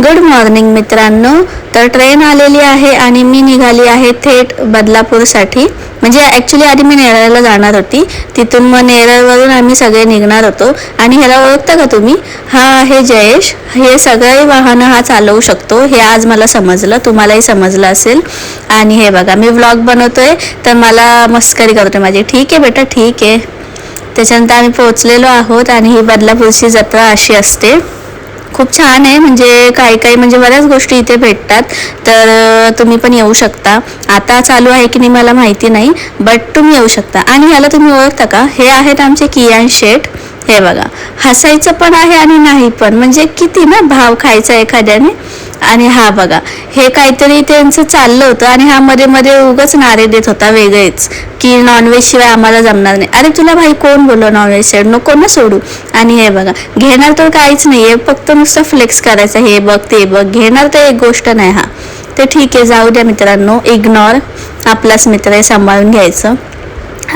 Good morning मित्रांनो. तर train आलेली आहे आणि मी निघाली आहे थेट बदलापूरसाठी. म्हणजे ॲक्च्युली आधी मी नेरळला जाणार होती, तिथून मग नेरळवरून आम्ही सगळे निघणार होतो. आणि ह्याला ओळखता का तुम्ही? हा आहे जयेश. हे सगळे वाहनं हा चालवू शकतो, हे आज मला समजलं, तुम्हालाही समजलं असेल. आणि हे बघा मी व्लॉग बनवतोय तर मला मस्करी करतोय माझी. ठीक आहे बेटा, ठीक आहे. त्याच्यानंतर आम्ही पोहोचलेलो आहोत आणि ही बदलापूरची जत्रा अशी असते. खूप छान आहे, म्हणजे काही म्हणजे बऱ्याच गोष्टी इथे भेटतात. तर तुम्ही पण येऊ शकता. आता चालू आहे की नाही मला माहिती नाही, बट तुम्ही येऊ शकता. आणि ह्याला तुम्ही ओळखता का? हे आहेत आमचे कियान शेठ. हे बघा, हसायचं पण आहे आणि नाही पण, म्हणजे किती ना भाव खायचा एखाद्याने. आणि हा बघा, हे काहीतरी त्यांचं चाललं होतं आणि हा मध्ये मध्ये उगाच नारे देत होता वेगळेच, की नॉनव्हेज शिवाय आम्हाला जमणार नाही. अरे तुला भाई कोण बोललो नॉनव्हेज साईड नको ना सोडू. आणि हे बघा, घेणार तर काहीच नाही आहे, फक्त नुसतं फ्लेक्स करायचं, हे बघ ते बघ. घेणार तर एक गोष्ट नाही हा. तर ठीक आहे, जाऊ द्या मित्रांनो, इग्नॉर. आपलाच मित्र आहे, सांभाळून घ्यायचं.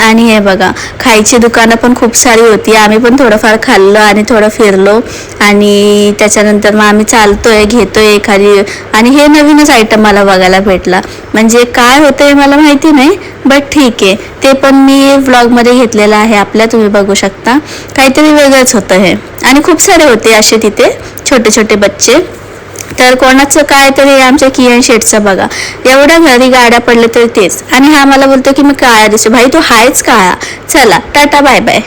आणि हे बघा, खायची दुकानं पण खूप सारी होती. आम्ही पण थोडंफार खाल्लं आणि थोडं फिरलो. आणि त्याच्यानंतर मग आम्ही चालतोय, घेतोय एखादी. आणि हे नवीनच आयटम मला बघायला भेटला. म्हणजे काय होतं हे मला माहिती नाही, बट ठीक आहे. ते पण मी व्लॉगमध्ये घेतलेलं आहे आपल्या, तुम्ही बघू शकता. काहीतरी वेगळंच होतं हे. आणि खूप सारे होते असे तिथे छोटे छोटे बच्चे. तर कोणाचं काय, तरी आमच्या कियान शेठचं बघा, एवढ्या घरी गाड्या पडल्या तरी तेच. आणि हा मला बोलतो की मी काळा दिसतो. भाई तो हायच काळा. चला टाटा बाय बाय.